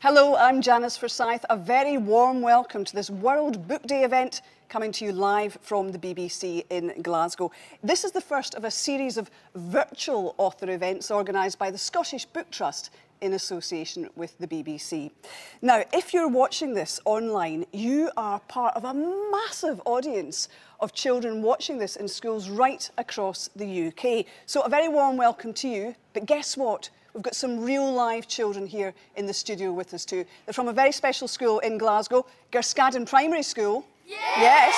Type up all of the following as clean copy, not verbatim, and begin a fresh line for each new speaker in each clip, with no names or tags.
Hello, I'm Janice Forsyth. A very warm welcome to this World Book Day event coming to you live from the BBC in Glasgow. This is the first of a series of virtual author events organised by the Scottish Book Trust in association with the BBC. Now, if you're watching this online, you are part of a massive audience of children watching this in schools right across the UK. So a very warm welcome to you. But guess what? We've got some real live children here in the studio with us too. They're from a very special school in Glasgow, Gerskadden Primary School. Yay! Yes!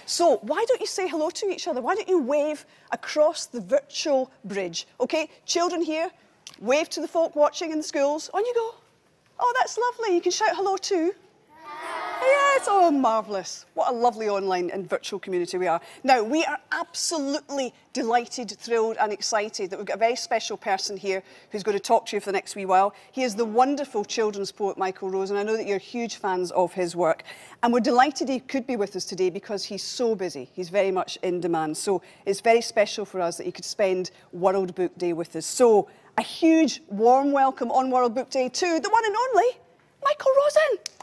So why don't you say hello to each other? Why don't you wave across the virtual bridge? OK, children here, wave to the folk watching in the schools. On you go. Oh, that's lovely. You can shout hello too. Yes, oh, marvellous. What a lovely online and virtual community we are. Now, we are absolutely delighted, thrilled and excited that we've got a very special person here who's going to talk to you for the next wee while. He is the wonderful children's poet, Michael Rosen. I know that you're huge fans of his work. And we're delighted he could be with us today because he's so busy. He's very much in demand. So it's very special for us that he could spend World Book Day with us. So a huge, warm welcome on World Book Day to the one and only Michael Rosen.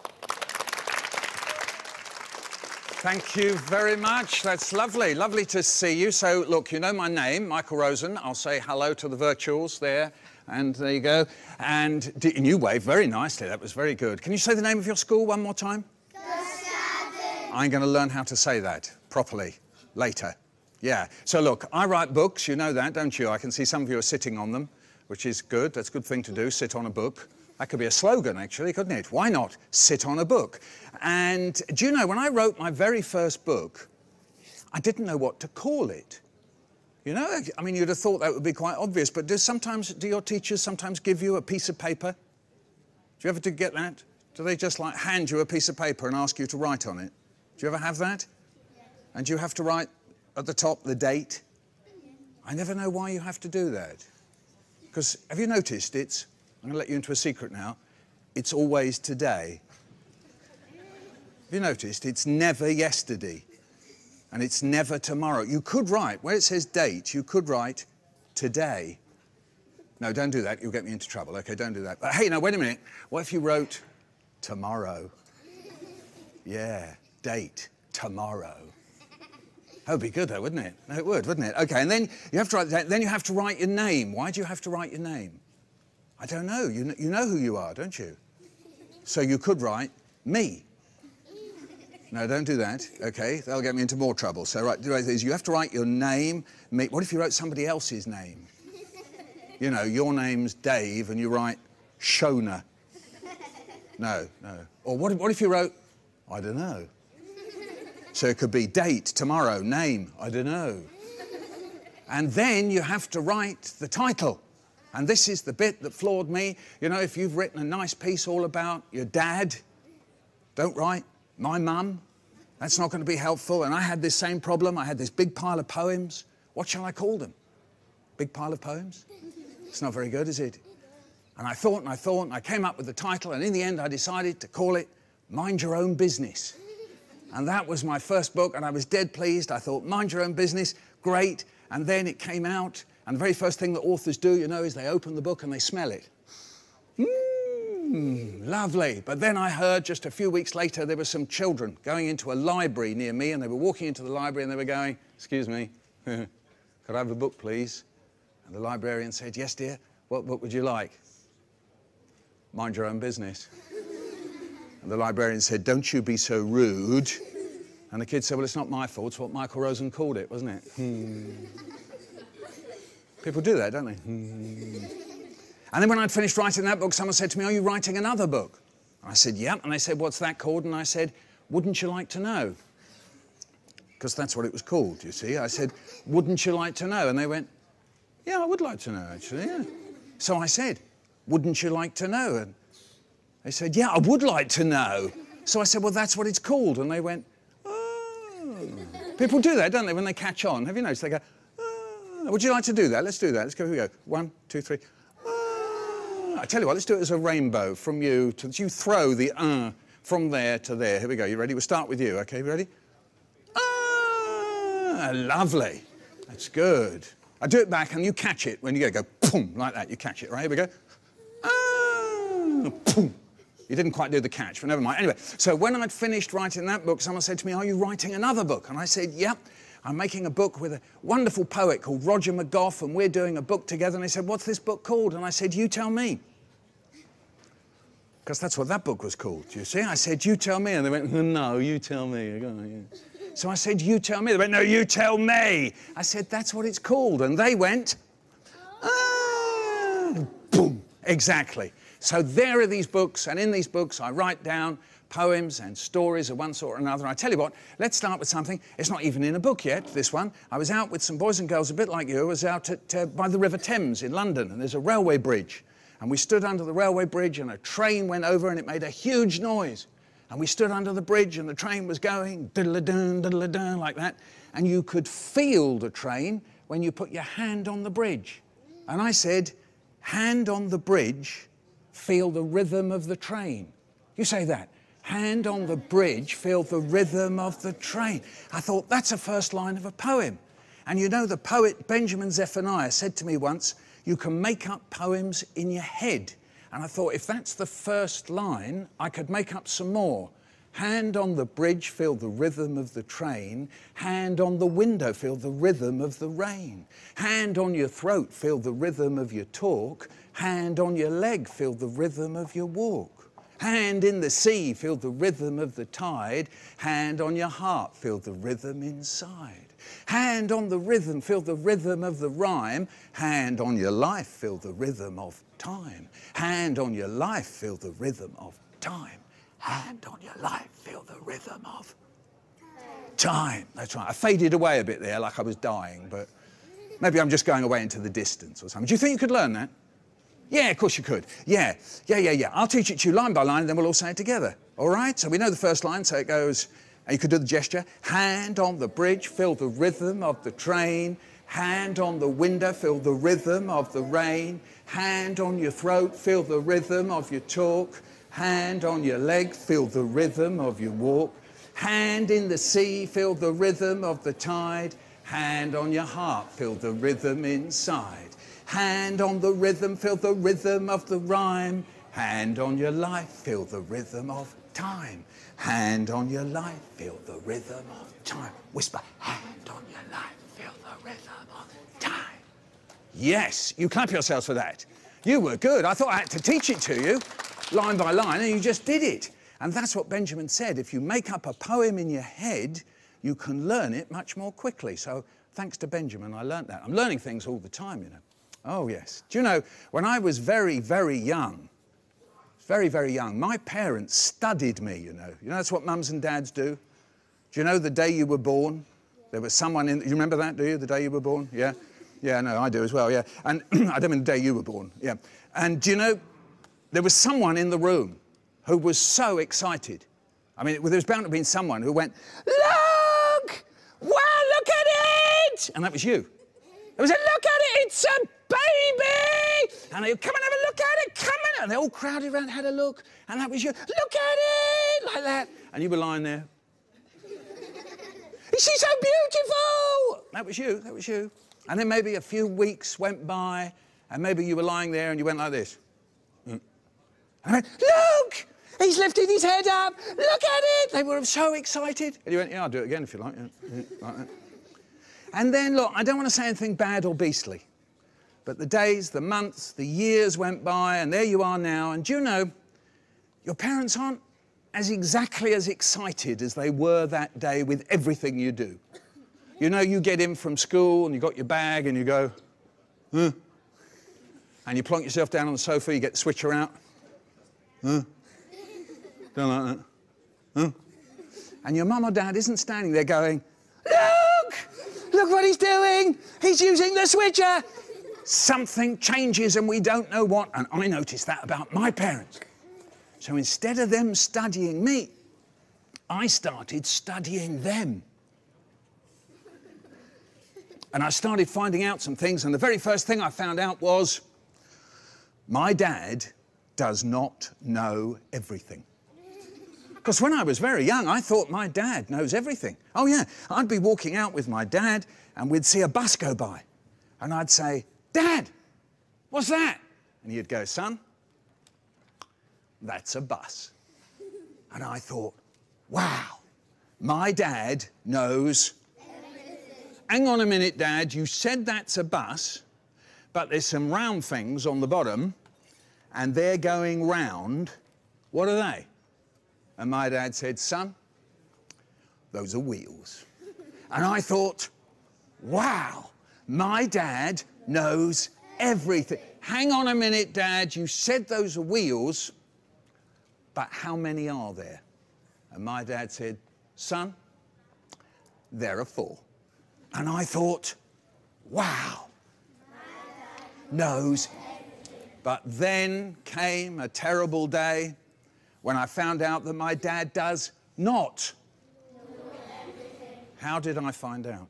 Thank you very much. That's lovely. Lovely to see you. So, look, you know my name, Michael Rosen. I'll say hello to the virtuals there. And there you go. And you waved very nicely. That was very good. Can you say the name of your school one more time? Gerskadden. I'm going to learn how to say that properly later. Yeah. So, look, I write books. You know that, don't you? I can see some of you are sitting on them, which is good. That's a good thing to do, sit on a book. That could be a slogan, actually, couldn't it? Why not sit on a book? And do you know, when I wrote my very first book, I didn't know what to call it. You know, I mean, you'd have thought that would be quite obvious, but do your teachers sometimes give you a piece of paper? Do you ever get that? Do they just, like, hand you a piece of paper and ask you to write on it? Do you ever have that? Yeah. And you have to write at the top the date? Yeah. I never know why you have to do that. Because, have you noticed I'm going to let you into a secret now. It's always today. Have you noticed? It's never yesterday. And it's never tomorrow. You could write, where it says date, you could write today. No, don't do that. You'll get me into trouble. OK, don't do that. But hey, now, wait a minute. What if you wrote tomorrow? Yeah, date, tomorrow. That would be good, though, wouldn't it? No, it would, wouldn't it? OK, and then you have to write that. Then you have to write your name. Why do you have to write your name? I don't know. You know who you are, don't you? So you could write me. No, don't do that. OK, that'll get me into more trouble. So you have to write your name, me. What if you wrote somebody else's name? You know, your name's Dave and you write Shona. No. Or what if you wrote, I don't know. So it could be date, tomorrow, name, I don't know. And then you have to write the title. And this is the bit that floored me. You know, if you've written a nice piece all about your dad, don't write my mum. That's not going to be helpful. And I had this same problem. I had this big pile of poems. What shall I call them? Big pile of poems? It's not very good, is it? And I thought, and I came up with the title. And in the end, I decided to call it Mind Your Own Business. And that was my first book. And I was dead pleased. I thought, mind your own business, great. And then it came out. And the very first thing that authors do, you know, is they open the book and they smell it. Lovely. But then I heard just a few weeks later there were some children going into a library near me and they were walking into the library and they were going, excuse me, could I have a book, please? And the librarian said, yes, dear. What book would you like? Mind Your Own Business. And the librarian said, don't you be so rude. And the kid said, well, it's not my fault. It's what Michael Rosen called it, wasn't it? People do that, don't they? And then when I'd finished writing that book, someone said to me, are you writing another book? And I said, yep. And they said, what's that called? And I said, Wouldn't You Like to Know? Because that's what it was called, you see. I said, wouldn't you like to know? And they went, yeah, I would like to know, actually, yeah. So I said, wouldn't you like to know? And they said, yeah, I would like to know. So I said, well, that's what it's called. And they went, oh. People do that, don't they, when they catch on? Have you noticed? They go, would you like to do that? Let's do that. Let's go. Here we go. 1, 2, 3. I tell you what, let's do it as a rainbow from you to... You throw the from there to there. Here we go. You ready? We'll start with you. OK, you ready? Lovely. That's good. I do it back and you catch it when you go boom, like that. You catch it, right? Here we go. You didn't quite do the catch, but never mind. Anyway, so when I'd finished writing that book, someone said to me, are you writing another book? And I said, yep, I'm making a book with a wonderful poet called Roger McGough, and we're doing a book together. And they said, what's this book called? And I said, you tell me. Because that's what that book was called, you see? I said, you tell me. And they went, no, you tell me. So I said, you tell me. They went, no, you tell me. I said, that's what it's called. And they went, ah, boom, exactly. So there are these books, and in these books I write down poems and stories of one sort or another. I tell you what, let's start with something. It's not even in a book yet, this one. I was out with some boys and girls, a bit like you. I was out by the River Thames in London, and there's a railway bridge. And we stood under the railway bridge, and a train went over, and it made a huge noise. And we stood under the bridge, and the train was going diddle-a-dun, like that. And you could feel the train when you put your hand on the bridge. And I said, hand on the bridge, feel the rhythm of the train. You say that. Hand on the bridge, feel the rhythm of the train. I thought, that's a first line of a poem. And you know, the poet Benjamin Zephaniah said to me once, you can make up poems in your head. And I thought, if that's the first line, I could make up some more. Hand on the bridge, feel the rhythm of the train. Hand on the window, feel the rhythm of the rain. Hand on your throat, feel the rhythm of your talk. Hand on your leg, feel the rhythm of your walk. Hand in the sea, feel the rhythm of the tide. Hand on your heart, feel the rhythm inside. Hand on the rhythm, feel the rhythm of the rhyme. Hand on your life, feel the rhythm of time. Hand on your life, feel the rhythm of time. Hand on your life, feel the rhythm of time. That's right. I faded away a bit there like I was dying, but maybe I'm just going away into the distance or something. Do you think you could learn that? Yeah, of course you could. Yeah. I'll teach it to you line by line, and then we'll all say it together. All right? So we know the first line, so it goes, and you could do the gesture. Hand on the bridge, feel the rhythm of the train. Hand on the window, feel the rhythm of the rain. Hand on your throat, feel the rhythm of your talk. Hand on your leg, feel the rhythm of your walk. Hand in the sea, feel the rhythm of the tide. Hand on your heart, feel the rhythm inside. Hand on the rhythm, feel the rhythm of the rhyme. Hand on your life, feel the rhythm of time. Hand on your life, feel the rhythm of time. Whisper, hand on your life, feel the rhythm of time. Yes, you clap yourselves for that. You were good. I thought I had to teach it to you, line by line, and you just did it. And that's what Benjamin said. If you make up a poem in your head, you can learn it much more quickly. So thanks to Benjamin, I learnt that. I'm learning things all the time, you know. Oh, yes. Do you know, when I was very, very young, my parents studied me, you know. You know, that's what mums and dads do. Do you know the day you were born? There was someone in... You remember that, do you, the day you were born? Yeah? Yeah, no, I do as well, yeah. And I don't mean the day you were born, yeah. And do you know, there was someone in the room who was so excited. I mean, there was bound to have been someone who went, look! Wow, look at it! And that was you. It was a, look at it, it's a baby! And they would come and have a look at it, come on! And they all crowded around, had a look, and that was you. Look at it! Like that. And you were lying there. She's so beautiful! That was you, that was you. And then maybe a few weeks went by, and maybe you were lying there and you went like this. And I went, look! He's lifted his head up! Look at it! They were so excited. And you went, yeah, I'll do it again if you like. Yeah, like that. And then, look, I don't want to say anything bad or beastly, but the days, the months, the years went by, and there you are now. And do you know, your parents aren't exactly as excited as they were that day with everything you do. You know, you get in from school and you got your bag and you go, huh? And you plonk yourself down on the sofa, you get the switcher out. Huh? Don't like that. Huh? And your mum or dad isn't standing there going, look! Look what he's doing! He's using the switcher! Something changes and we don't know what. And I noticed that about my parents. So instead of them studying me, I started studying them. And I started finding out some things, and the very first thing I found out was my dad does not know everything. Because when I was very young, I thought my dad knows everything. Oh, yeah, I'd be walking out with my dad, and we'd see a bus go by. And I'd say, Dad, what's that? And he'd go, son, that's a bus. And I thought, wow, my dad knows everything. Hang on a minute, Dad, you said that's a bus, but there's some round things on the bottom, and they're going round. What are they? And my dad said, son, those are wheels. And I thought, wow, my dad knows everything. Hang on a minute, Dad, you said those are wheels, but how many are there? And my dad said, son, there are 4. And I thought, wow, knows. But then came a terrible day when I found out that my dad does not. How did I find out?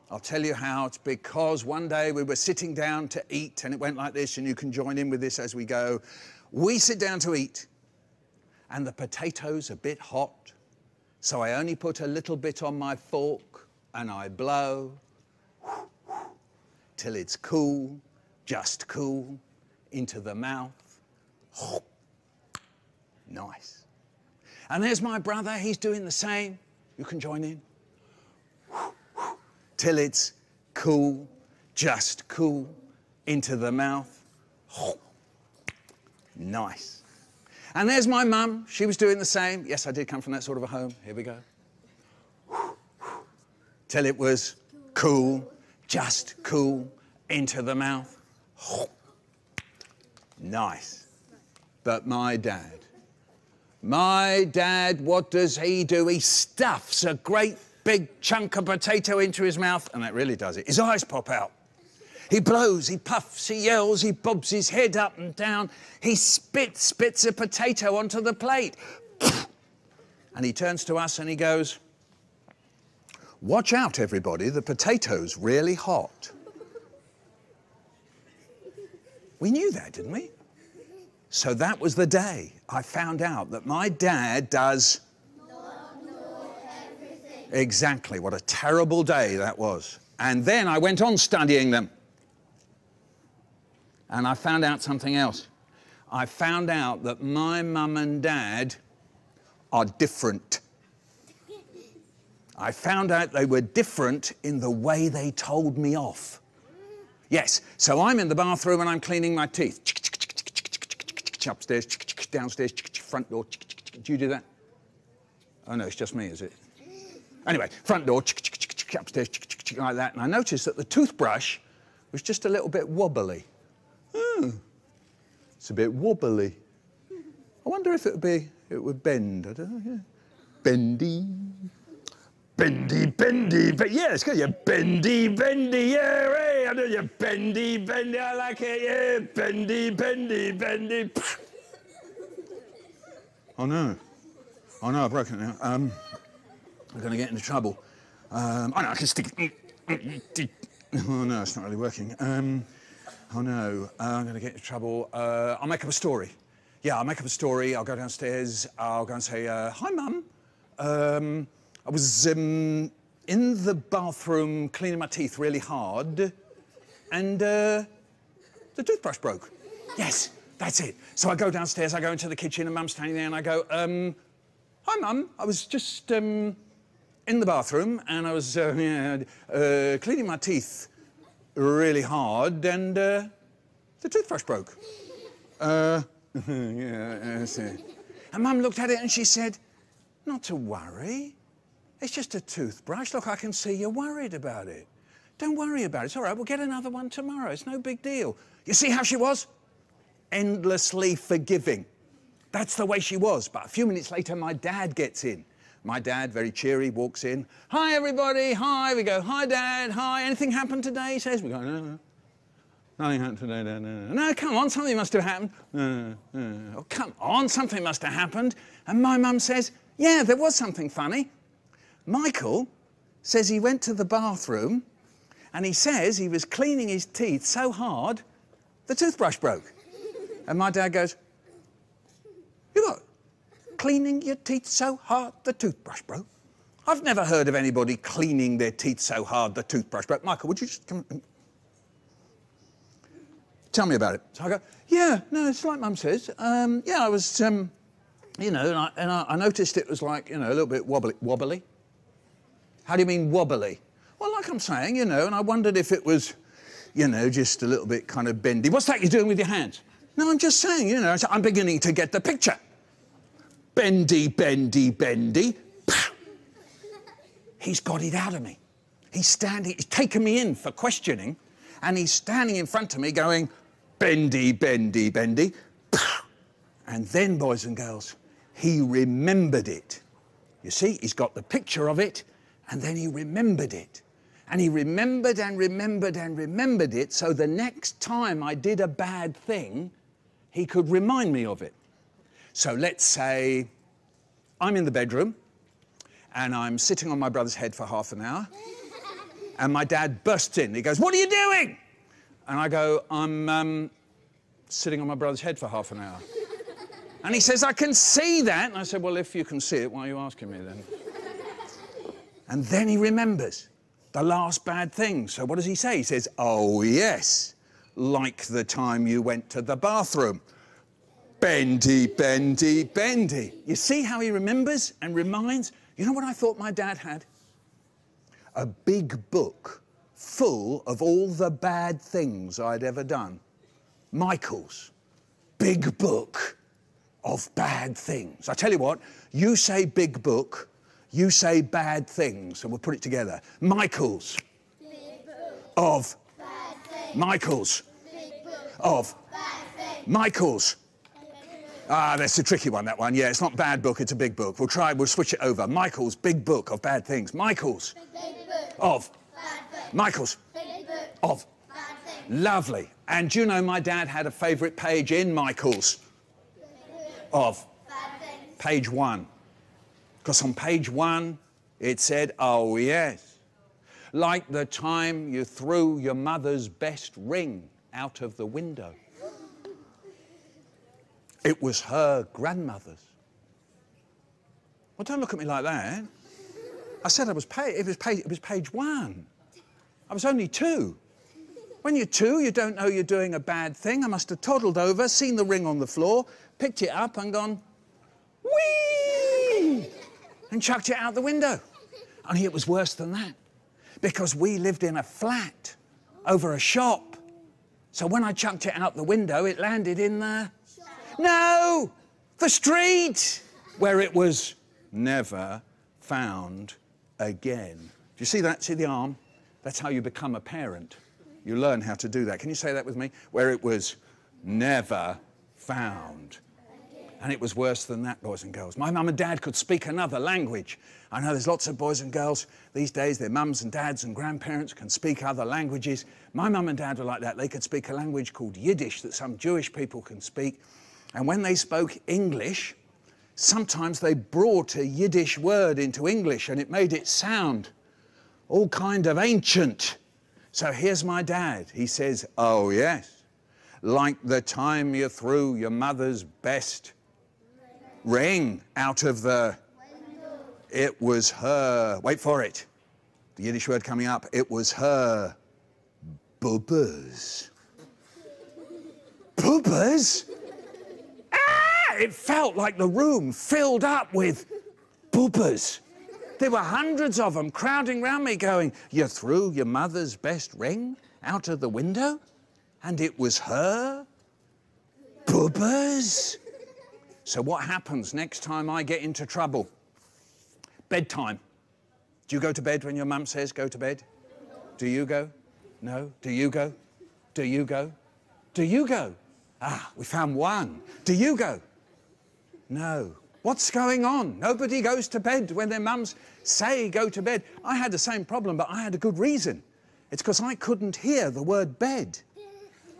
I'll tell you how. It's because one day we were sitting down to eat, and it went like this, and you can join in with this as we go. We sit down to eat, and the potatoes a bit hot, so I only put a little bit on my fork, and I blow till it's cool, just cool, into the mouth. Nice. And there's my brother, he's doing the same. You can join in. Till it's cool, just cool, into the mouth. Nice. And there's my mum, she was doing the same. Yes, I did come from that sort of a home. Here we go. Till it was cool, just cool, into the mouth. Nice. But my dad, what does he do? He stuffs a great big chunk of potato into his mouth, and that really does it. His eyes pop out. He blows, he puffs, he yells, he bobs his head up and down. He spits a potato onto the plate. And he turns to us and he goes, watch out, everybody, the potato's really hot. We knew that, didn't we? So that was the day I found out that my dad does not know everything. Exactly, what a terrible day that was. And then I went on studying them. And I found out something else. I found out that my mum and dad are different. I found out they were different in the way they told me off. Yes, so I'm in the bathroom and I'm cleaning my teeth. Upstairs, downstairs, front door. Do you do that? Oh no, it's just me, is it? Anyway, front door, upstairs, like that. And I noticed that the toothbrush was just a little bit wobbly. Oh, it's a bit wobbly. I wonder if it would bend. I don't know. Yeah. Bendy. Bendy, but yeah, it's good. Yeah, bendy, yeah, hey, I know you, bendy, I like it, yeah, bendy. Oh no, I've broken it now. I'm going to get into trouble. Oh no, I can stick it. Oh no, it's not really working. Oh no, I'm going to get into trouble. I'll make up a story. Yeah, I'll make up a story. I'll go downstairs. I'll go and say, hi, Mum. I was in the bathroom cleaning my teeth really hard, and the toothbrush broke. Yes, that's it. So I go downstairs, I go into the kitchen, and Mum's standing there, and I go, hi, Mum. I was just in the bathroom, and I was cleaning my teeth really hard, and the toothbrush broke. Yeah, that's it. And Mum looked at it, and she said, not to worry. It's just a toothbrush. Look, I can see you're worried about it. Don't worry about it. It's all right. We'll get another one tomorrow. It's no big deal. You see how she was? Endlessly forgiving. That's the way she was. But a few minutes later, my dad gets in. My dad, very cheery, walks in. Hi, everybody. Hi. We go, hi, Dad. Hi. Anything happened today? He says. We go, no. Nothing happened today, Dad. No, come on. Something must have happened. Oh, come on. Something must have happened. And my mum says, yeah, there was something funny. Michael says he went to the bathroom and he says he was cleaning his teeth so hard, the toothbrush broke. And my dad goes, you what? Cleaning your teeth so hard, the toothbrush broke? I've never heard of anybody cleaning their teeth so hard, the toothbrush broke. Michael, would you just come and tell me about it? So I go, yeah, no, it's like Mum says. Yeah, I was you know, and I noticed it was like, you know, a little bit wobbly. Wobbly? How do you mean wobbly? Well, like I'm saying, you know, and I wondered if it was, you know, just a little bit kind of bendy. What's that you're doing with your hands? No, I'm just saying, you know, I'm beginning to get the picture. Bendy, bendy, bendy. He's got it out of me. He's taken me in for questioning, and he's standing in front of me going, bendy, bendy, bendy. And then, boys and girls, he remembered it. You see, he's got the picture of it, and then he remembered it. And he remembered and remembered and remembered it, so the next time I did a bad thing, he could remind me of it. So let's say I'm in the bedroom, and I'm sitting on my brother's head for half an hour, and my dad bursts in. He goes, "What are you doing?" And I go, "I'm sitting on my brother's head for half an hour." And he says, "I can see that." And I said, "Well, if you can see it, why are you asking me then?" And then he remembers the last bad thing. So what does he say? He says, "Oh, yes, like the time you went to the bathroom. Bendy, bendy, bendy." You see how he remembers and reminds? You know what I thought my dad had? A big book full of all the bad things I'd ever done. Michael's big book of bad things. I tell you what, you say big book, you say bad things, and we'll put it together. Michael's
big book
of
bad things.
Michael's
Big book
of
bad things.
Michael's. Ah, that's a tricky one, that one. Yeah, it's not bad book, it's a big book. We'll switch it over. Michael's big book of bad things. Michael's
Big book
of
bad things.
Michael's
Big book
of
bad things.
Lovely. And do you know my dad had a favourite page in Michael's of
Bad things.
page 1? Because on page 1 it said, "Oh yes, like the time you threw your mother's best ring out of the window. It was her grandmother's." Well, don't look at me like that. I said it was page 1. I was only 2. When you're 2, you don't know you're doing a bad thing. I must have toddled over, seen the ring on the floor, picked it up and gone, whee! And chucked it out the window. Only it was worse than that, because we lived in a flat over a shop. So when I chucked it out the window, it landed in the... No! The street! Where it was never found again. Do you see that? See the arm? That's how you become a parent. You learn how to do that. Can you say that with me? Where it was never found. And it was worse than that, boys and girls. My mum and dad could speak another language. I know there's lots of boys and girls these days, their mums and dads and grandparents can speak other languages. My mum and dad were like that. They could speak a language called Yiddish that some Jewish people can speak. And when they spoke English, sometimes they brought a Yiddish word into English and it made it sound all kind of ancient. So here's my dad. He says, "Oh yes, like the time you threw your mother's best ring out of the... It was her..." Wait for it. The Yiddish word coming up. It was her bubbas. Bubbas? Ah! It felt like the room filled up with bubbas. There were hundreds of them crowding round me going, "You threw your mother's best ring out of the window? And it was her bubbas?" So what happens next time I get into trouble? Bedtime. Do you go to bed when your mum says go to bed? Do you go? No? Do you go? Do you go? Do you go? Ah, we found one. Do you go? No. What's going on? Nobody goes to bed when their mums say go to bed. I had the same problem, but I had a good reason. It's because I couldn't hear the word bed.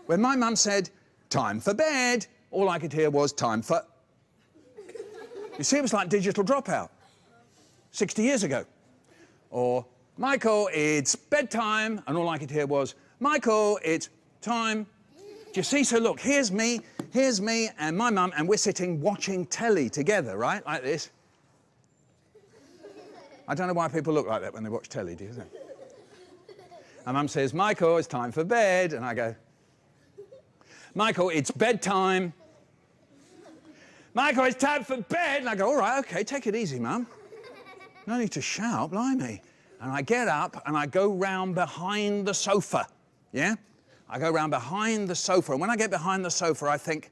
When my mum said, "Time for bed," all I could hear was time for... You see, it was like digital dropout 60 years ago. Or, "Michael, it's bedtime," and all I could hear was, "Michael, it's time." Do you see? So look, here's me and my mum, and we're sitting watching telly together, right? Like this. I don't know why people look like that when they watch telly, do you think? And mum says, "Michael, it's time for bed," and I go, "Michael, it's bedtime." Michael, it's time for bed. And I go, all right, OK, take it easy, Mum. No need to shout, blimey. And I get up and I go round behind the sofa, yeah? I go round behind the sofa, and when I get behind the sofa, I think,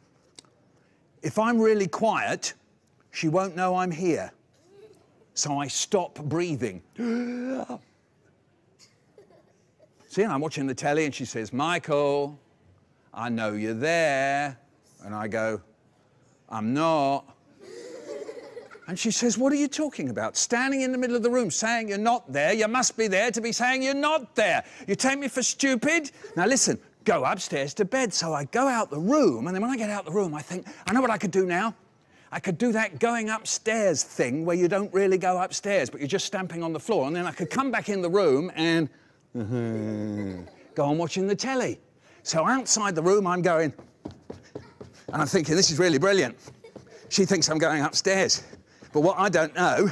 if I'm really quiet, she won't know I'm here. So I stop breathing. See, and I'm watching the telly, and she says, Michael, I know you're there. And I go, I'm not. And she says, what are you talking about? Standing in the middle of the room saying you're not there. You must be there to be saying you're not there. You take me for stupid? Now listen, go upstairs to bed. So I go out the room, and then when I get out the room, I think, I know what I could do now. I could do that going upstairs thing where you don't really go upstairs, but you're just stamping on the floor. And then I could come back in the room and go on watching the telly. So outside the room, I'm going, and I'm thinking, this is really brilliant. She thinks I'm going upstairs. But what I don't know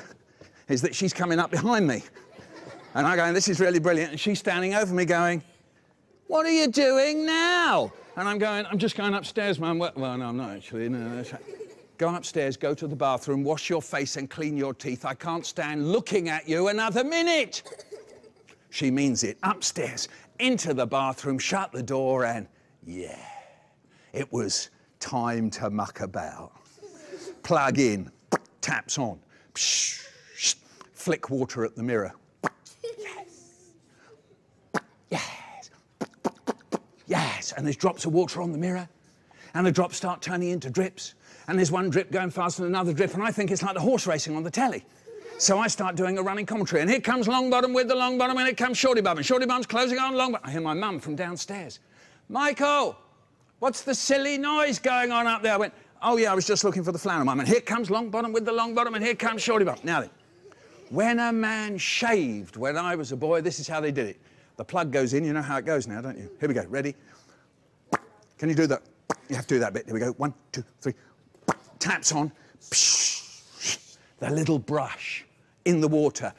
is that she's coming up behind me. And I'm going, this is really brilliant. And she's standing over me going, what are you doing now? And I'm going, I'm just going upstairs, Mum. Well, no, I'm not actually. No. Go upstairs, go to the bathroom, wash your face and clean your teeth. I can't stand looking at you another minute. She means it. Upstairs, into the bathroom, shut the door, and yeah, it was time to muck about. Plug in. Taps on, flick water at the mirror. Yes, yes, yes. And there's drops of water on the mirror, and the drops start turning into drips, and there's one drip going faster than another drip, and I think it's like the horse racing on the telly. So I start doing a running commentary, and here comes Longbottom with the Longbottom, and here comes Shorty Bum, and Shorty Bum's closing on Longbottom. I hear my mum from downstairs. Michael, what's the silly noise going on up there? I went, oh, yeah, I was just looking for the flannel, Mum. And here comes Longbottom with the Longbottom, and here comes Shorty Bum. Now then, when a man shaved when I was a boy, this is how they did it. The plug goes in. You know how it goes now, don't you? Here we go. Ready? Can you do that? You have to do that bit. Here we go. 1, 2, 3. Taps on. The little brush in the water.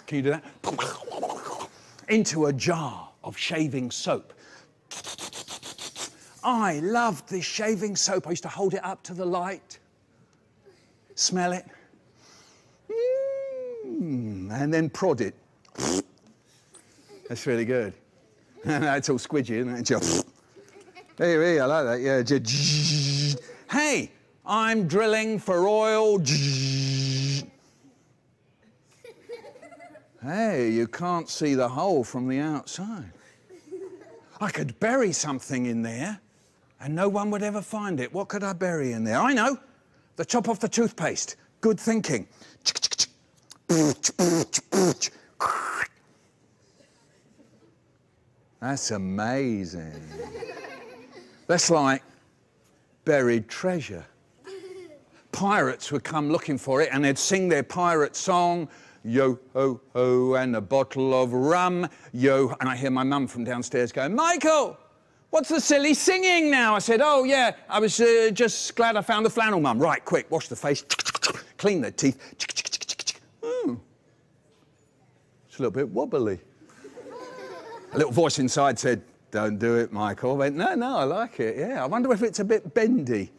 Can you do that? Into a jar of shaving soap. I loved this shaving soap. I used to hold it up to the light, smell it, and then prod it. That's really good. It's all squidgy, isn't it? Hey, I like that, yeah. Hey, I'm drilling for oil. Hey, you can't see the hole from the outside. I could bury something in there, and no one would ever find it. What could I bury in there? I know. The top off the toothpaste. Good thinking. That's amazing. That's like buried treasure. Pirates would come looking for it, and they'd sing their pirate song, yo ho ho, and a bottle of rum, yo. And I hear my mum from downstairs going, Michael, what's the silly singing now? I said, oh, yeah, I was just glad I found the flannel, Mum. Right, quick, wash the face, clean the teeth. Oh. It's a little bit wobbly. A little voice inside said, don't do it, Michael. I went, no, I like it, yeah. I wonder if it's a bit bendy.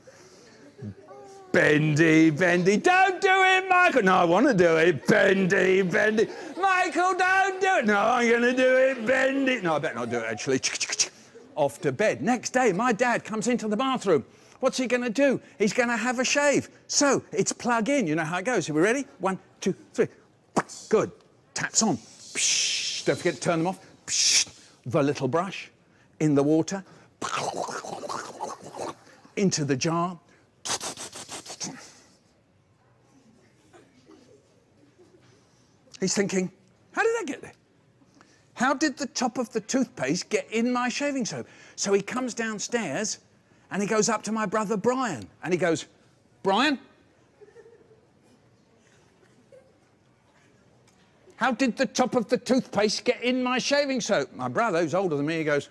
Bendy, bendy. Don't do it, Michael. No, I want to do it. Bendy, bendy. Michael, don't do it. No, I'm going to do it. Bendy. No, I better not do it, actually. Off to bed. Next day, my dad comes into the bathroom. What's he going to do? He's going to have a shave. So, it's plug in. You know how it goes. Are we ready? 1, 2, 3. Good. Taps on. Don't forget to turn them off. The little brush in the water. Into the jar. He's thinking, how did that get there? How did the top of the toothpaste get in my shaving soap? So he comes downstairs and he goes up to my brother Brian and he goes, Brian? How did the top of the toothpaste get in my shaving soap? My brother, who's older than me, he goes,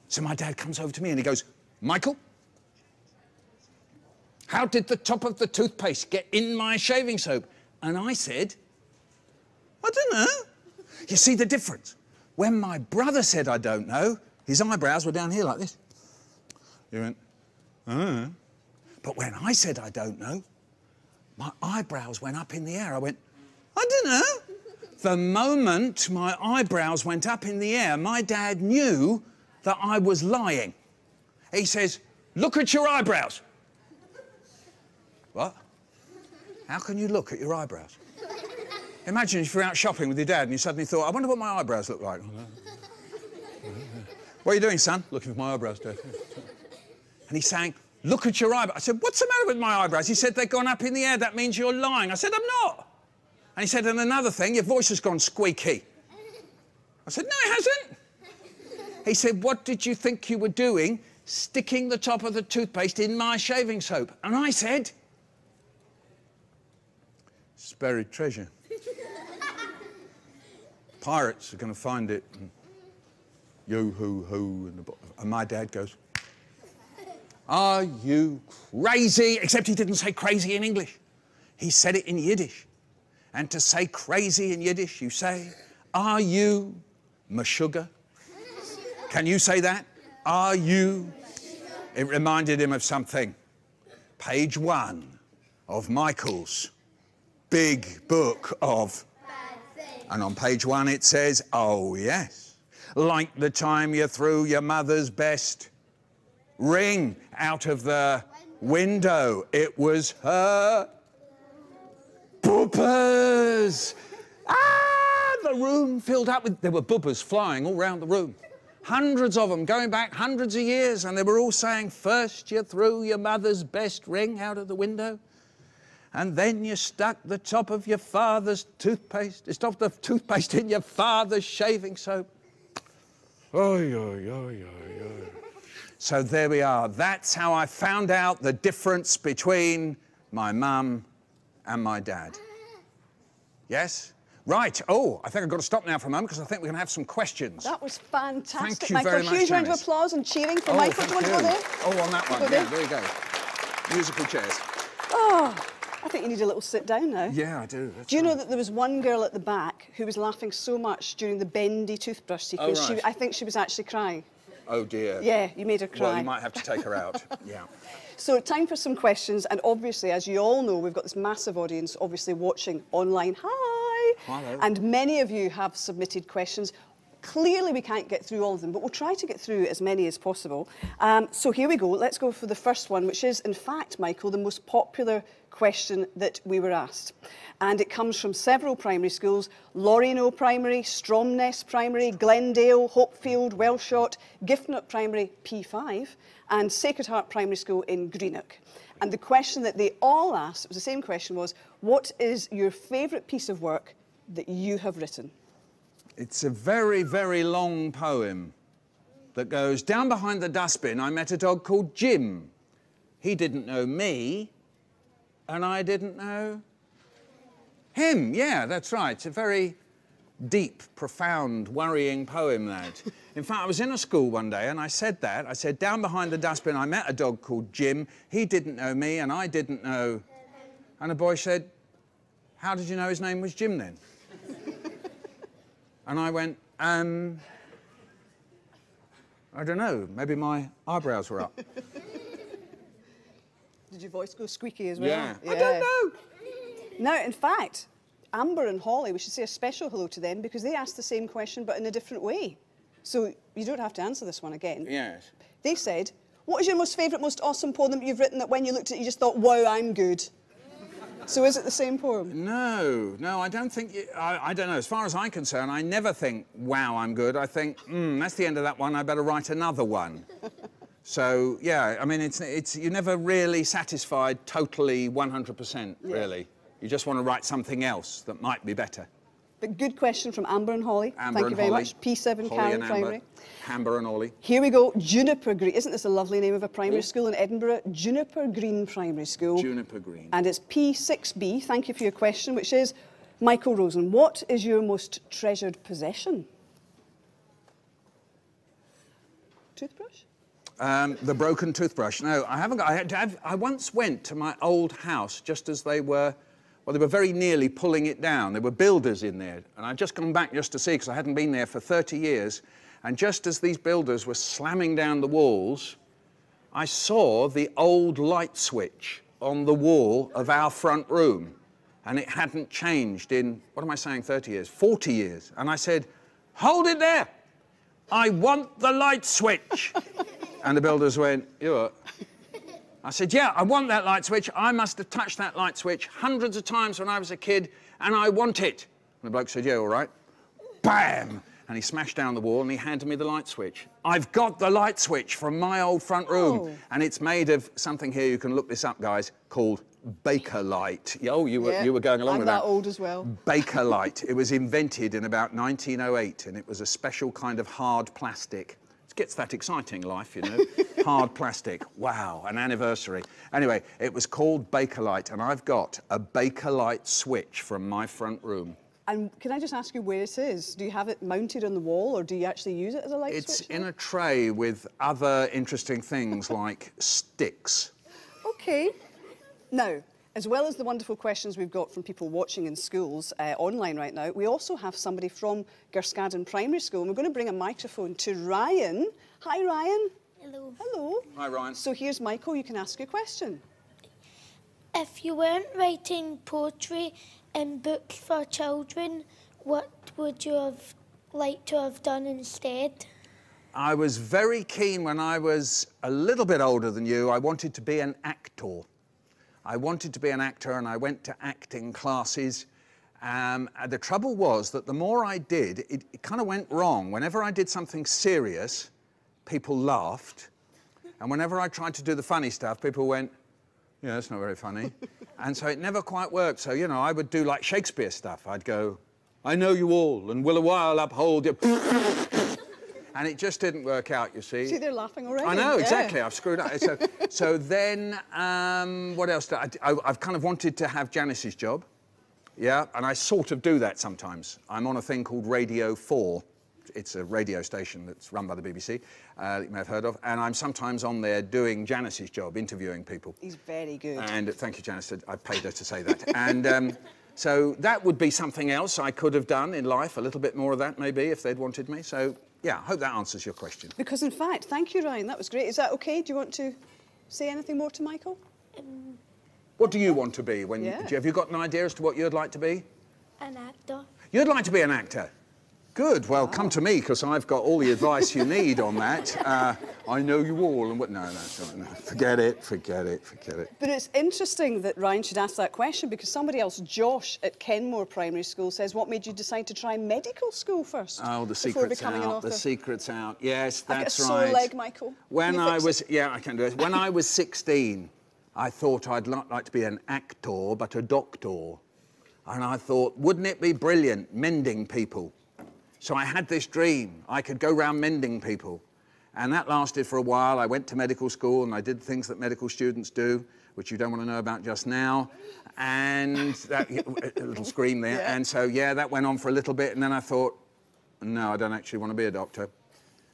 So my dad comes over to me and he goes, Michael, how did the top of the toothpaste get in my shaving soap? And I said, I don't know. You see the difference? When my brother said I don't know, his eyebrows were down here like this. He went, oh. But when I said I don't know, my eyebrows went up in the air. I went, I don't know. The moment my eyebrows went up in the air, my dad knew that I was lying. He says, look at your eyebrows. What? How can you look at your eyebrows? Imagine if you're out shopping with your dad and you suddenly thought, I wonder what my eyebrows look like. What are you doing, son? Looking for my eyebrows, Dad. And he's saying, look at your eyebrows. I said, what's the matter with my eyebrows? He said, they've gone up in the air. That means you're lying. I said, I'm not. And he said, and another thing, your voice has gone squeaky. I said, no, it hasn't. He said, what did you think you were doing, sticking the top of the toothpaste in my shaving soap? And I said, it's buried treasure. Pirates are going to find it. And yo-ho-ho. And my dad goes, are you crazy? Except he didn't say crazy in English. He said it in Yiddish. And to say crazy in Yiddish, you say, are you meshuggah? Can you say that? Are you? It reminded him of something. Page 1 of Michael's big book of... And on page 1 it says, oh yes, like the time you threw your mother's best ring out of the window. It was her bubbas. Ah, the room filled up with... There were bubbas flying all around the room. Hundreds of them, going back hundreds of years, and they were all saying, first you threw your mother's best ring out of the window, and then you stuck the top of your father's toothpaste, stuck the toothpaste in your father's shaving soap. Oy, oy, oy, oy, oy. So there we are. That's how I found out the difference between my mum and my dad. Yes? Right. Oh, I think I've got to stop now for a moment because I think we're going to have some questions.
That was fantastic,
Thank you
Michael.
very much,
Huge round of
Janice.
applause and cheering for Michael. Do you want to go there?
Oh, on that one.
Go
Yeah,
there.
there you go. Musical chairs.
Oh, I think you need a little sit down now.
Yeah, I do.
Do you know that there was one girl at the back who was laughing so much during the bendy toothbrush sequence,
Oh, right.
I think she was actually crying.
Oh, dear.
Yeah, you made her cry.
Well, you might have to take her out. Yeah.
So time for some questions, and obviously, as you all know, we've got this massive audience obviously watching online. Hi!
Hello.
And many of you have submitted questions. Clearly we can't get through all of them, but we'll try to get through as many as possible. So here we go. Let's go for the first one, which is, in fact, Michael, the most popular question that we were asked. And it comes from several primary schools: Lorino Primary, Stromness Primary, Glendale, Hopefield, Wellshot, Giffnut Primary P5, and Sacred Heart Primary School in Greenock. And the question that they all asked, it was the same question, was, what is your favourite piece of work that you have written?
It's a very, very long poem that goes, down behind the dustbin, I met a dog called Jim. He didn't know me, and I didn't know him. Yeah, that's right. It's a very deep, profound, worrying poem, that. In fact, I was in a school one day and I said that. I said, down behind the dustbin, I met a dog called Jim. He didn't know me and I didn't know... And a boy said, how did you know his name was Jim then? And I went, I don't know, maybe my eyebrows were up.
Did your voice go squeaky as well?
Yeah. I don't know.
Now, in fact, Amber and Holly, we should say a special hello to them because they asked the same question but in a different way. So you don't have to answer this one again.
Yes.
They said, what is your most favourite, most awesome poem that you've written that when you looked at it you just thought, wow, I'm good? So is it the same poem?
No, I don't think... I don't know. As far as I'm concerned, I never think, wow, I'm good. I think, that's the end of that one. I better write another one. So, yeah, I mean, you're never really satisfied totally 100%, really. You just want to write something else that might be better.
But good question from Amber and Holly.
Amber
Thank you very
Holly.
much. P7
Holly
Karen
and Amber.
Primary.
Amber and Ollie.
Here we go. Juniper Green. Isn't this a lovely name of a primary school in Edinburgh? Juniper Green Primary School.
Juniper Green.
And it's P6B. Thank you for your question, which is, Michael Rosen, what is your most treasured possession? Toothbrush?
The broken toothbrush. No, I haven't got... I once went to my old house just as they were Well, they were very nearly pulling it down. There were builders in there. And I'd just gone back just to see, because I hadn't been there for 30 years. And just as these builders were slamming down the walls, I saw the old light switch on the wall of our front room. And it hadn't changed in, what am I saying, 30 years? 40 years. And I said, hold it there. I want the light switch. And the builders went, you what? I said, yeah, I want that light switch. I must have touched that light switch hundreds of times when I was a kid, and I want it. And the bloke said, yeah, all right. Bam! And he smashed down the wall and he handed me the light switch. I've got the light switch from my old front room.
Oh.
And it's made of something here, you can look this up, guys, called Bakelite. Oh, you were going along
I'm
with that.
that old as well.
Bakelite. It was invented in about 1908, and it was a special kind of hard plastic. It gets that exciting, life, you know. Hard plastic. Wow, an anniversary. Anyway, it was called Bakelite, and I've got a Bakelite switch from my front room.
And can I just ask you where it is? Do you have it mounted on the wall, or do you actually use it as a light switch?
It's in a tray with other interesting things like sticks.
OK. Now, as well as the wonderful questions we've got from people watching in schools online right now, we also have somebody from Gerskaden Primary School, and we're going to bring a microphone to Ryan. Hi, Ryan.
Hello.
Hello.
Hi, Ryan.
So here's Michael. You can ask your question.
If you weren't writing poetry in books for children, what would you have liked to have done instead?
I was very keen when I was a little bit older than you. I wanted to be an actor. I wanted to be an actor, and I went to acting classes. The trouble was that the more I did, it kind of went wrong. Whenever I did something serious, people laughed. And whenever I tried to do the funny stuff, people went, yeah, that's not very funny. And so it never quite worked. So, you know, I would do like Shakespeare stuff. I'd go, I know you all, and will a while uphold you. And it just didn't work out, you see.
See, they're laughing already.
I know,
Yeah.
exactly. I've screwed up. So then, what else? I've kind of wanted to have Janice's job. Yeah, and I sort of do that sometimes. I'm on a thing called Radio 4. It's a radio station that's run by the BBC, that you may have heard of. And I'm sometimes on there doing Janice's job, interviewing people.
He's very good.
And thank you, Janice. I paid her to say that. And so that would be something else I could have done in life, a little bit more of that maybe, if they'd wanted me. So, yeah, I hope that answers your question.
Because, in fact, thank you, Ryan. That was great. Is that OK? Do you want to say anything more to Michael?
What do you want to be? Have you got an idea as to what you'd like to be?
An actor.
You'd like to be an actor? Good. Well, come to me, because I've got all the advice you need on that. I know you all. And what? No, that's not. No. Forget it.
But it's interesting that Ryan should ask that question, because somebody else, Josh at Kenmore Primary School, says, what made you decide to try medical school first?
Oh, the
before
secret's
becoming an
out.
author?
The secret's out. Yes,
I've
that's
got a
right.
sore leg, Michael.
When I was, yeah, I can do it. When I was 16, I thought I'd not like to be an actor, but a doctor. And I thought, wouldn't it be brilliant mending people? So I had this dream. I could go round mending people. And that lasted for a while. I went to medical school and I did things that medical students do, which you don't want to know about just now. And that, a little scream there.
Yeah.
And so, yeah, that went on for a little bit. And then I thought, no, I don't actually want to be a doctor.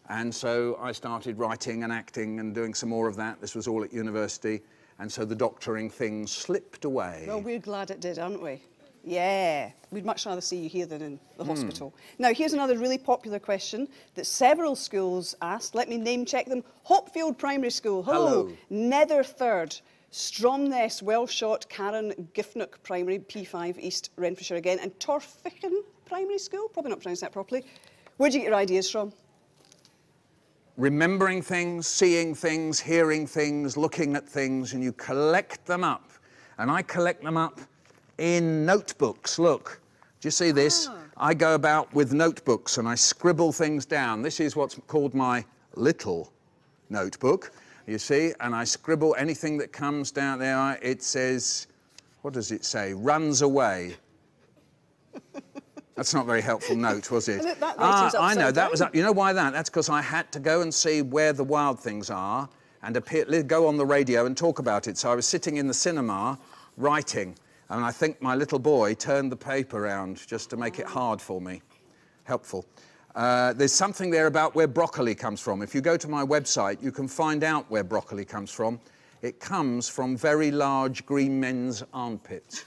And so I started writing and acting and doing some more of that. This was all at university. And so the doctoring thing slipped away.
Well, we're glad it did, aren't we? Yeah, we'd much rather see you here than in the hospital. Now, here's another really popular question that several schools asked. Let me name check them. Hopfield Primary School. Hello. Netherthird. Stromness, Wellshot, Karen Giffnock Primary, P5, East Renfrewshire again. And Torfichan Primary School. Probably not pronounced that properly. Where do you get your ideas from?
Remembering things, seeing things, hearing things, looking at things, and you collect them up. And I collect them up in notebooks. Look, do you see this? I go about with notebooks and I scribble things down. This is what's called my little notebook, you see, and I scribble anything that comes down there. It says, what does it say? Runs away. That's not a very helpful note, was it? I know, that was up. You know why that? That's because I had to go and see where the wild things are and go on the radio and talk about it. So I was sitting in the cinema writing. And I think my little boy turned the paper around just to make it hard for me. Helpful. There's something there about where broccoli comes from. If you go to my website, you can find out where broccoli comes from. It comes from very large green men's armpits.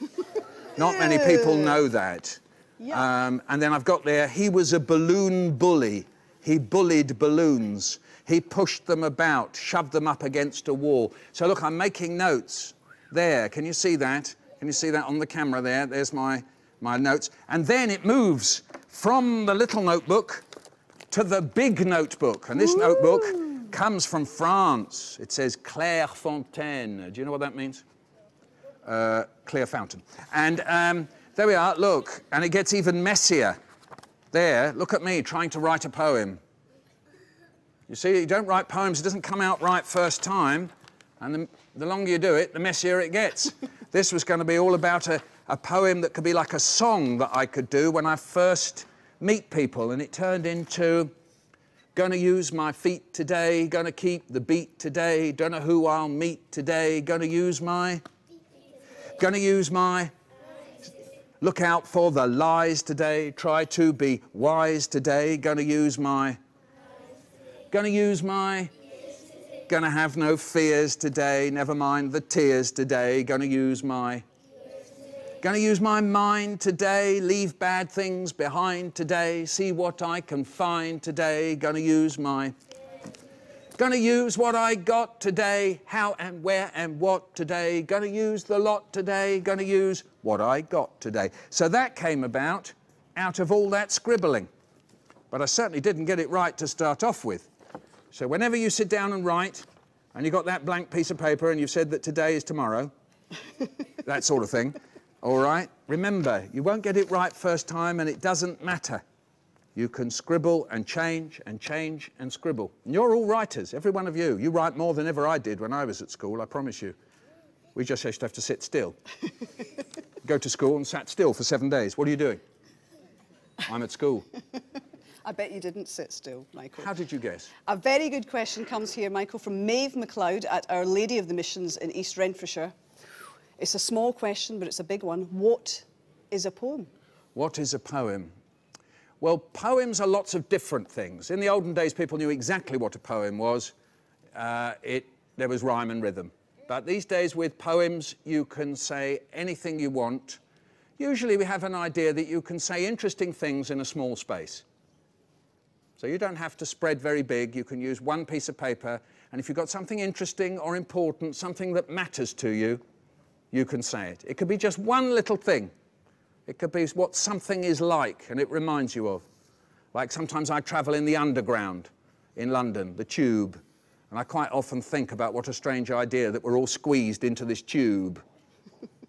Not many people know that.
Yeah.
And then I've got there, he was a balloon bully. He bullied balloons. He pushed them about, shoved them up against a wall. So look, I'm making notes there. Can you see that? Can you see that on the camera there? There's my notes. And then it moves from the little notebook to the big notebook. And this notebook comes from France. It says Clairefontaine. Do you know what that means? Clear fountain. And there we are, look. And it gets even messier. There, look at me trying to write a poem. You see, you don't write poems, it doesn't come out right first time. And the longer you do it, the messier it gets. This was going to be all about a poem that could be like a song that I could do when I first meet people. And it turned into, gonna use my feet today, gonna keep the beat today, don't know who I'll meet today, gonna use my, look out for the lies today, try to be wise today, gonna use my, gonna have no fears today, never mind the tears today, gonna use my mind today, leave bad things behind today, see what I can find today, gonna use what I got today, how and where and what today, gonna use the lot today, gonna use what I got today. So that came about out of all that scribbling. But I certainly didn't get it right to start off with. So whenever you sit down and write, and you've got that blank piece of paper and you've said that today is tomorrow, that sort of thing, all right? Remember, you won't get it right first time and it doesn't matter. You can scribble and change and change and scribble. And you're all writers, every one of you. You write more than ever I did when I was at school, I promise you. We just used to have to sit still. Go to school and sat still for 7 days. What are you doing? I'm at school.
I bet you didn't sit still, Michael.
How did you guess?
A very good question comes here, Michael, from Maeve MacLeod at Our Lady of the Missions in East Renfrewshire. It's a small question, but it's a big one. What is a poem?
What is a poem? Well, poems are lots of different things. In the olden days, people knew exactly what a poem was. There was rhyme and rhythm. But these days, with poems, you can say anything you want. Usually, we have an idea that you can say interesting things in a small space. So you don't have to spread very big. You can use one piece of paper. And if you've got something interesting or important, something that matters to you, you can say it. It could be just one little thing. It could be what something is like and it reminds you of. Like sometimes I travel in the underground in London, the tube, and I quite often think about what a strange idea that we're all squeezed into this tube.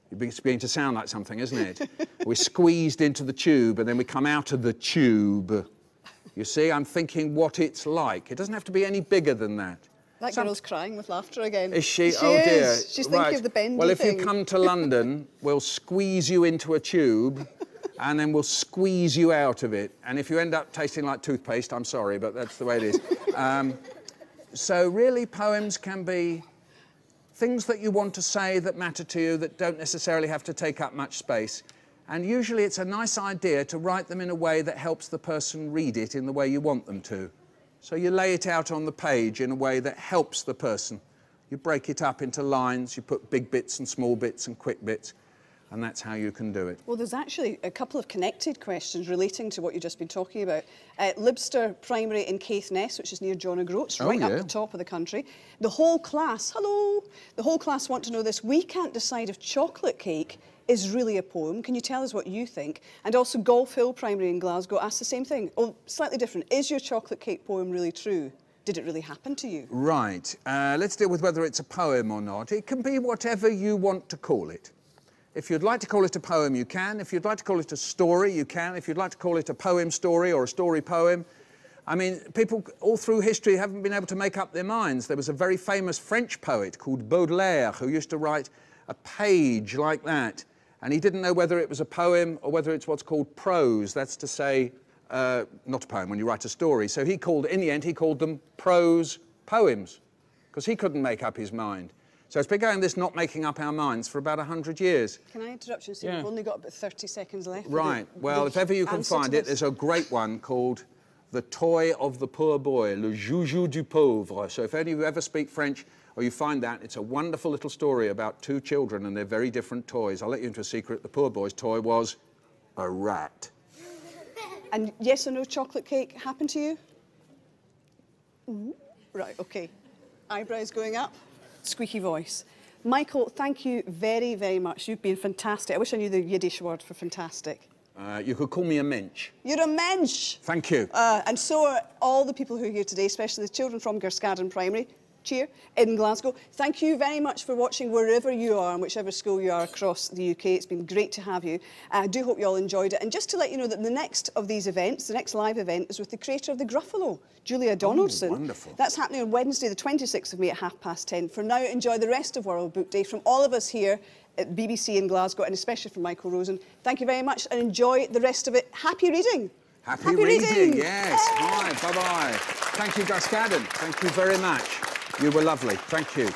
It's beginning to sound like something, isn't it? We're squeezed into the tube and then we come out of the tube. You see, I'm thinking what it's like. It doesn't have to be any bigger than that.
That girl's crying with laughter again.
Is she?
She
oh dear.
is. She's thinking of the bendy
Well, if
thing.
you come to London, we'll squeeze you into a tube and then we'll squeeze you out of it. And if you end up tasting like toothpaste, I'm sorry, but that's the way it is. So really, poems can be things that you want to say that matter to you that don't necessarily have to take up much space. And usually it's a nice idea to write them in a way that helps the person read it in the way you want them to. So you lay it out on the page in a way that helps the person. You break it up into lines, you put big bits and small bits and quick bits, and that's how you can do it.
Well, there's actually a couple of connected questions relating to what you've just been talking about. Libster Primary in Caithness, which is near John O'Groats, right up the top of the country. The whole class, hello, the whole class want to know this. We can't decide if chocolate cake is really a poem. Can you tell us what you think? And also Golf Hill Primary in Glasgow asked the same thing. Oh, slightly different. Is your chocolate cake poem really true? Did it really happen to you? Right.
Let's deal with whether it's a poem or not. It can be whatever you want to call it. If you'd like to call it a poem, you can. If you'd like to call it a story, you can. If you'd like to call it a poem story or a story poem. I mean, people all through history haven't been able to make up their minds. There was a very famous French poet called Baudelaire who used to write a page like that. And he didn't know whether it was a poem or whether it's what's called prose. That's to say, not a poem when you write a story. So he called, in the end, he called them prose poems because he couldn't make up his mind. So it's been going this not making up our minds for about 100 years.
Can I interrupt you? So we've only got about 30 seconds left.
Right. Well, if ever you can find it, there's a great one called The Toy of the Poor Boy, Le Joujou du Pauvre. So if any of you ever speak French, or you find that it's a wonderful little story about two children and their very different toys. I'll let you into a secret. The poor boy's toy was a rat.
And yes or no chocolate cake happened to you? Right, OK. Eyebrows going up, squeaky voice. Michael, thank you very, very much. You've been fantastic. I wish I knew the Yiddish word for fantastic.
You could call me a mensch.
You're a mensch.
Thank you.
And so are all the people who are here today, especially the children from Gerskaden Primary, cheer, in Glasgow. Thank you very much for watching wherever you are and whichever school you are across the UK. It's been great to have you. I do hope you all enjoyed it. And just to let you know that the next of these events, the next live event, is with the creator of the Gruffalo, Julia Donaldson.
Oh, wonderful.
That's happening on Wednesday, the 26th of May at 10:30. For now, enjoy the rest of World Book Day from all of us here at BBC in Glasgow, and especially from Michael Rosen. Thank you very much and enjoy the rest of it. Happy reading.
Happy reading, yes. Hi, bye-bye. Thank you, Gerskaden. Thank you very much. You were lovely. Thank you.